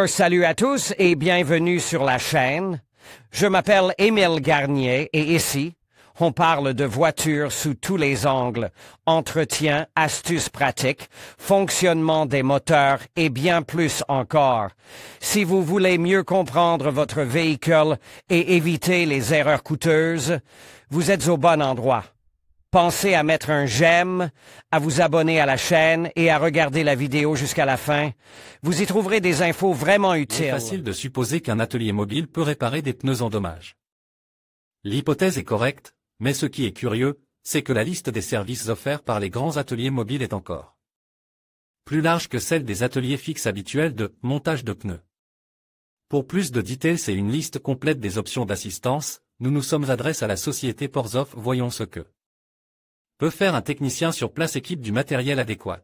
Salut à tous et bienvenue sur la chaîne. Je m'appelle Émile Garnier et ici, on parle de voitures sous tous les angles, entretien, astuces pratiques, fonctionnement des moteurs et bien plus encore. Si vous voulez mieux comprendre votre véhicule et éviter les erreurs coûteuses, vous êtes au bon endroit. Pensez à mettre un j'aime, à vous abonner à la chaîne et à regarder la vidéo jusqu'à la fin. Vous y trouverez des infos vraiment utiles. Il est facile de supposer qu'un atelier mobile peut réparer des pneus en dommages. L'hypothèse est correcte, mais ce qui est curieux, c'est que la liste des services offerts par les grands ateliers mobiles est encore plus large que celle des ateliers fixes habituels de montage de pneus. Pour plus de details et une liste complète des options d'assistance, nous nous sommes adressés à la société Porzov. Voyons ce que peut faire un technicien sur place équipe du matériel adéquat.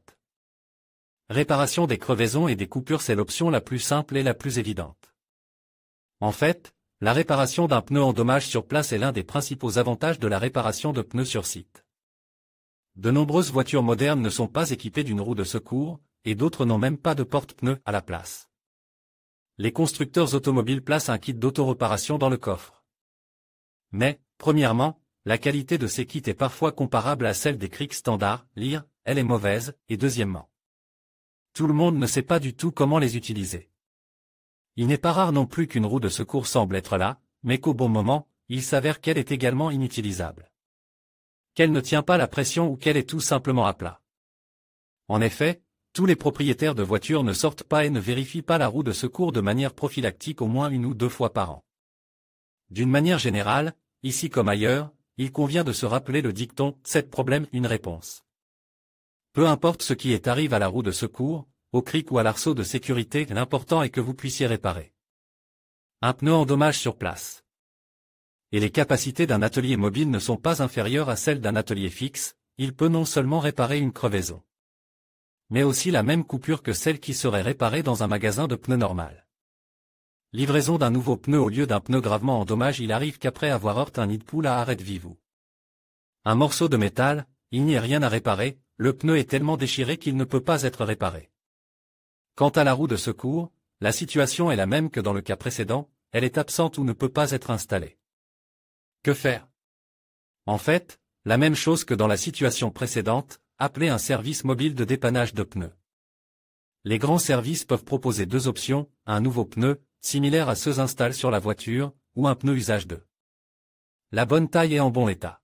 Réparation des crevaisons et des coupures, c'est l'option la plus simple et la plus évidente. En fait, la réparation d'un pneu en dommage sur place est l'un des principaux avantages de la réparation de pneus sur site. De nombreuses voitures modernes ne sont pas équipées d'une roue de secours, et d'autres n'ont même pas de porte-pneus à la place. Les constructeurs automobiles placent un kit d'autoréparation dans le coffre. Mais, premièrement, la qualité de ces kits est parfois comparable à celle des crics standards, lire, elle est mauvaise, et deuxièmement, tout le monde ne sait pas du tout comment les utiliser. Il n'est pas rare non plus qu'une roue de secours semble être là, mais qu'au bon moment, il s'avère qu'elle est également inutilisable. Qu'elle ne tient pas la pression ou qu'elle est tout simplement à plat. En effet, tous les propriétaires de voitures ne sortent pas et ne vérifient pas la roue de secours de manière prophylactique au moins 1 ou 2 fois par an. D'une manière générale, ici comme ailleurs, il convient de se rappeler le dicton « 7 problèmes, une réponse ». Peu importe ce qui arrive à la roue de secours, au cric ou à l'arceau de sécurité, l'important est que vous puissiez réparer un pneu en dommage sur place. Et les capacités d'un atelier mobile ne sont pas inférieures à celles d'un atelier fixe, il peut non seulement réparer une crevaison, mais aussi la même coupure que celle qui serait réparée dans un magasin de pneus normal. Livraison d'un nouveau pneu au lieu d'un pneu gravement en dommage, il arrive qu'après avoir heurté un nid de poule à arrête-vie-vous un morceau de métal, il n'y a rien à réparer, le pneu est tellement déchiré qu'il ne peut pas être réparé. Quant à la roue de secours, la situation est la même que dans le cas précédent, elle est absente ou ne peut pas être installée. Que faire? En fait, la même chose que dans la situation précédente, appelez un service mobile de dépannage de pneus. Les grands services peuvent proposer 2 options, un nouveau pneu, similaire à ceux installés sur la voiture, ou un pneu usage 2. La bonne taille est en bon état.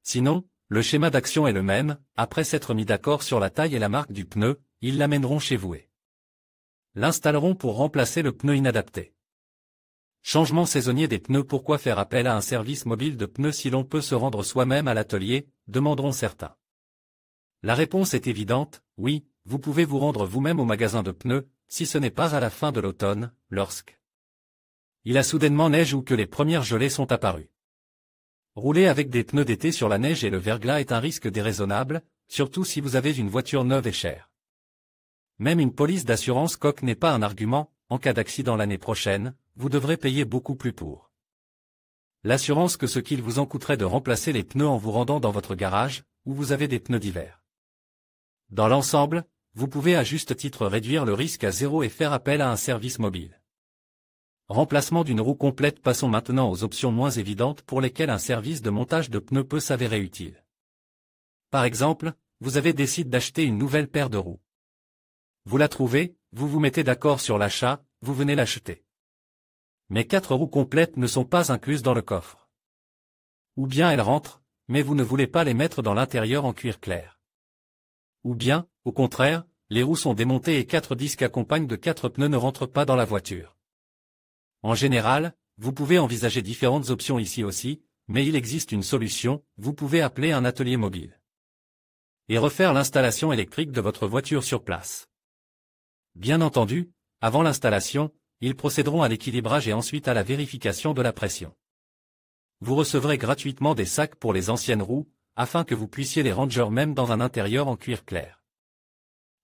Sinon, le schéma d'action est le même, après s'être mis d'accord sur la taille et la marque du pneu, ils l'amèneront chez vous et l'installeront pour remplacer le pneu inadapté. Changement saisonnier des pneus. Pourquoi faire appel à un service mobile de pneus si l'on peut se rendre soi-même à l'atelier, demanderont certains. La réponse est évidente, oui, vous pouvez vous rendre vous-même au magasin de pneus, si ce n'est pas à la fin de l'automne, lorsque il a soudainement neige ou que les premières gelées sont apparues. Rouler avec des pneus d'été sur la neige et le verglas est un risque déraisonnable, surtout si vous avez une voiture neuve et chère. Même une police d'assurance coque n'est pas un argument, en cas d'accident l'année prochaine, vous devrez payer beaucoup plus pour l'assurance que ce qu'il vous en coûterait de remplacer les pneus en vous rendant dans votre garage, où vous avez des pneus d'hiver. Dans l'ensemble, vous pouvez à juste titre réduire le risque à 0 et faire appel à un service mobile. Remplacement d'une roue complète. Passons maintenant aux options moins évidentes pour lesquelles un service de montage de pneus peut s'avérer utile. Par exemple, vous avez décidé d'acheter une nouvelle paire de roues. Vous la trouvez, vous vous mettez d'accord sur l'achat, vous venez l'acheter. Mais 4 roues complètes ne sont pas incluses dans le coffre. Ou bien elles rentrent, mais vous ne voulez pas les mettre dans l'intérieur en cuir clair. Ou bien, au contraire, les roues sont démontées et 4 disques accompagnent de 4 pneus ne rentrent pas dans la voiture. En général, vous pouvez envisager différentes options ici aussi, mais il existe une solution, vous pouvez appeler un atelier mobile et refaire l'installation électrique de votre voiture sur place. Bien entendu, avant l'installation, ils procéderont à l'équilibrage et ensuite à la vérification de la pression. Vous recevrez gratuitement des sacs pour les anciennes roues, afin que vous puissiez les ranger même dans un intérieur en cuir clair.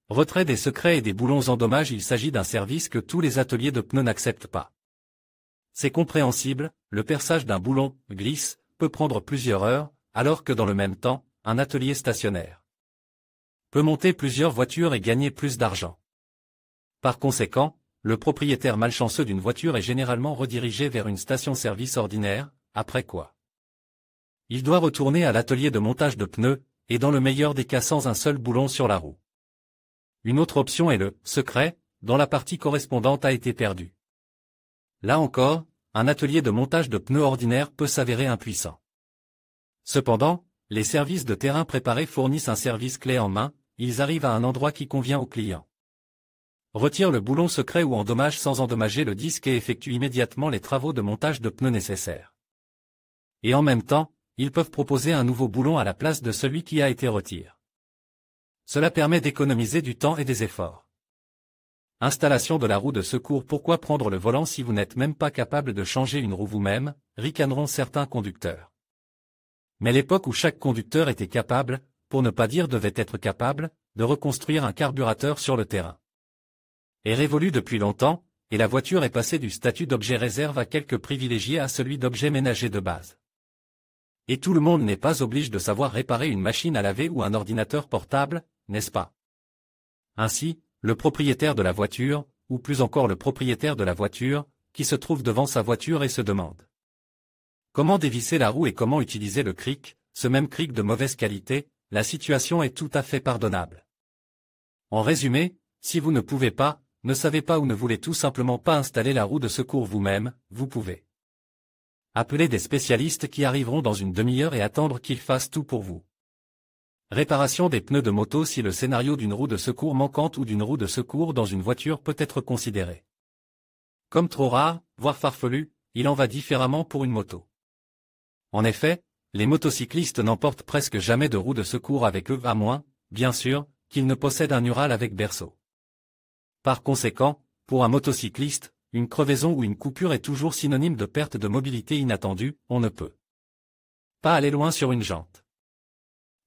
Retrait des secrets et des boulons en dommage. Il s'agit d'un service que tous les ateliers de pneus n'acceptent pas. C'est compréhensible, le perçage d'un boulon, glisse, peut prendre plusieurs heures, alors que dans le même temps, un atelier stationnaire peut monter plusieurs voitures et gagner plus d'argent. Par conséquent, le propriétaire malchanceux d'une voiture est généralement redirigé vers une station-service ordinaire, après quoi il doit retourner à l'atelier de montage de pneus, et dans le meilleur des cas sans un seul boulon sur la roue. Une autre option est le « secret », dont la partie correspondante a été perdue. Là encore, un atelier de montage de pneus ordinaire peut s'avérer impuissant. Cependant, les services de terrain préparés fournissent un service clé en main, ils arrivent à un endroit qui convient au client. Retire le boulon secret ou endommage sans endommager le disque et effectue immédiatement les travaux de montage de pneus nécessaires. Et en même temps, ils peuvent proposer un nouveau boulon à la place de celui qui a été retiré. Cela permet d'économiser du temps et des efforts. Installation de la roue de secours. Pourquoi prendre le volant si vous n'êtes même pas capable de changer une roue vous-même, ricaneront certains conducteurs. Mais l'époque où chaque conducteur était capable, pour ne pas dire devait être capable, de reconstruire un carburateur sur le terrain est révolue depuis longtemps, et la voiture est passée du statut d'objet réserve à quelques privilégiés à celui d'objet ménager de base. Et tout le monde n'est pas obligé de savoir réparer une machine à laver ou un ordinateur portable, n'est-ce pas? Ainsi, le propriétaire de la voiture, ou plus encore le propriétaire de la voiture, qui se trouve devant sa voiture et se demande comment dévisser la roue et comment utiliser le cric, ce même cric de mauvaise qualité, la situation est tout à fait pardonnable. En résumé, si vous ne pouvez pas, ne savez pas ou ne voulez tout simplement pas installer la roue de secours vous-même, vous pouvez appeler des spécialistes qui arriveront dans une demi-heure et attendre qu'ils fassent tout pour vous. Réparation des pneus de moto. Si le scénario d'une roue de secours manquante ou d'une roue de secours dans une voiture peut être considéré comme trop rare, voire farfelu, il en va différemment pour une moto. En effet, les motocyclistes n'emportent presque jamais de roue de secours avec eux, à moins, bien sûr, qu'ils ne possèdent un Ural avec berceau. Par conséquent, pour un motocycliste, une crevaison ou une coupure est toujours synonyme de perte de mobilité inattendue, on ne peut pas aller loin sur une jante.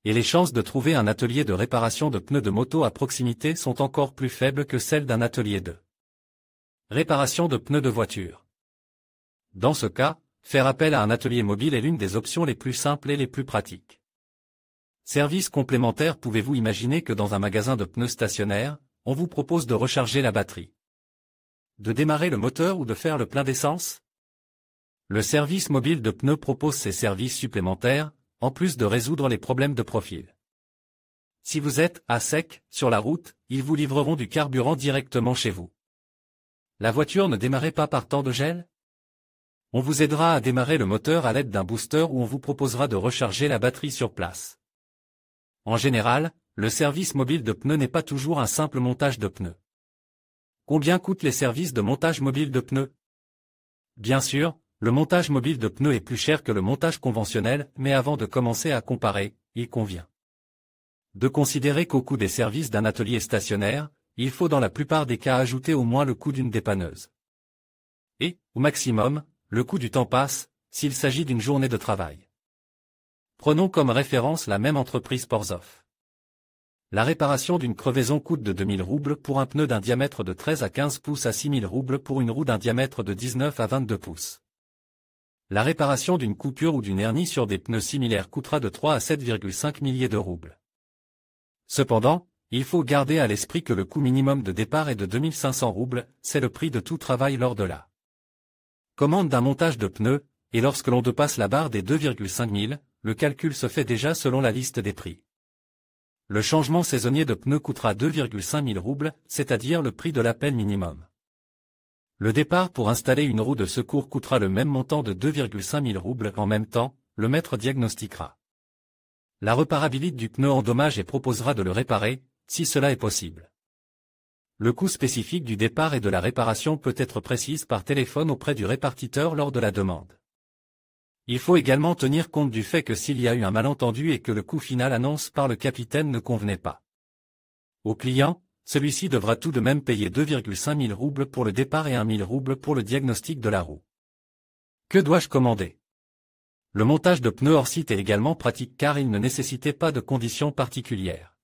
Et les chances de trouver un atelier de réparation de pneus de moto à proximité sont encore plus faibles que celles d'un atelier de réparation de pneus de voiture. Dans ce cas, faire appel à un atelier mobile est l'une des options les plus simples et les plus pratiques. Service complémentaire. Pouvez-vous imaginer que dans un magasin de pneus stationnaire, on vous propose de recharger la batterie, de démarrer le moteur ou de faire le plein d'essence? Le service mobile de pneus propose ces services supplémentaires, en plus de résoudre les problèmes de profil. Si vous êtes à sec sur la route, ils vous livreront du carburant directement chez vous. La voiture ne démarrait pas par temps de gel? On vous aidera à démarrer le moteur à l'aide d'un booster ou on vous proposera de recharger la batterie sur place. En général, le service mobile de pneus n'est pas toujours un simple montage de pneus. Combien coûtent les services de montage mobile de pneus? Bien sûr, le montage mobile de pneus est plus cher que le montage conventionnel, mais avant de commencer à comparer, il convient de considérer qu'au coût des services d'un atelier stationnaire, il faut dans la plupart des cas ajouter au moins le coût d'une dépanneuse. Et, au maximum, le coût du temps passe, s'il s'agit d'une journée de travail. Prenons comme référence la même entreprise Porshoff. La réparation d'une crevaison coûte de 2000 roubles pour un pneu d'un diamètre de 13 à 15 pouces à 6000 roubles pour une roue d'un diamètre de 19 à 22 pouces. La réparation d'une coupure ou d'une hernie sur des pneus similaires coûtera de 3 à 7,5 milliers de roubles. Cependant, il faut garder à l'esprit que le coût minimum de départ est de 2500 roubles, c'est le prix de tout travail lors de la commande d'un montage de pneus, et lorsque l'on dépasse la barre des 2,5 000, le calcul se fait déjà selon la liste des prix. Le changement saisonnier de pneus coûtera 2,5 000 roubles, c'est-à-dire le prix de l'appel minimum. Le départ pour installer une roue de secours coûtera le même montant de 2,5 000 roubles. En même temps, le maître diagnostiquera la réparabilité du pneu en dommage et proposera de le réparer, si cela est possible. Le coût spécifique du départ et de la réparation peut être précisé par téléphone auprès du répartiteur lors de la demande. Il faut également tenir compte du fait que s'il y a eu un malentendu et que le coût final annoncé par le capitaine ne convenait pas au client, celui-ci devra tout de même payer 2,5 000 roubles pour le départ et 1 000 roubles pour le diagnostic de la roue. Que dois-je commander? Le montage de pneus hors site est également pratique car il ne nécessitait pas de conditions particulières.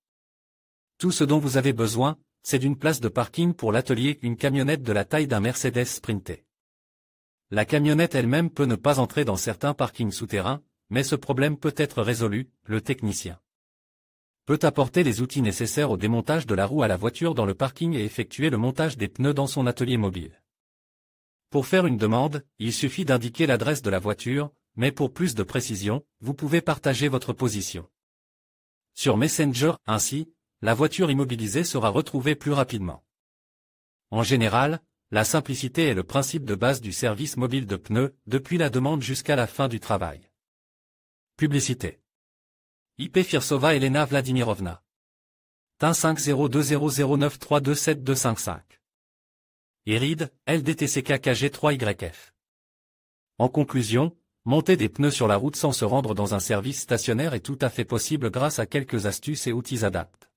Tout ce dont vous avez besoin, c'est d'une place de parking pour l'atelier, une camionnette de la taille d'un Mercedes Sprinter. La camionnette elle-même peut ne pas entrer dans certains parkings souterrains, mais ce problème peut être résolu, le technicien peut apporter les outils nécessaires au démontage de la roue à la voiture dans le parking et effectuer le montage des pneus dans son atelier mobile. Pour faire une demande, il suffit d'indiquer l'adresse de la voiture, mais pour plus de précision, vous pouvez partager votre position sur Messenger, ainsi, la voiture immobilisée sera retrouvée plus rapidement. En général, la simplicité est le principe de base du service mobile de pneus, depuis la demande jusqu'à la fin du travail. Publicité. IP Firsova Elena Vladimirovna. TIN 50200932725. Iride, LDTCK-KG3YF. En conclusion, monter des pneus sur la route sans se rendre dans un service stationnaire est tout à fait possible grâce à quelques astuces et outils adaptés.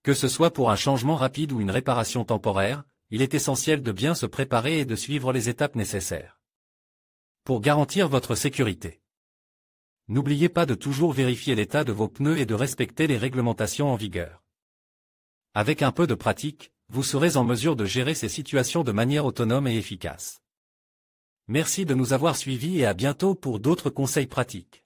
Que ce soit pour un changement rapide ou une réparation temporaire, il est essentiel de bien se préparer et de suivre les étapes nécessaires pour garantir votre sécurité. N'oubliez pas de toujours vérifier l'état de vos pneus et de respecter les réglementations en vigueur. Avec un peu de pratique, vous serez en mesure de gérer ces situations de manière autonome et efficace. Merci de nous avoir suivis et à bientôt pour d'autres conseils pratiques.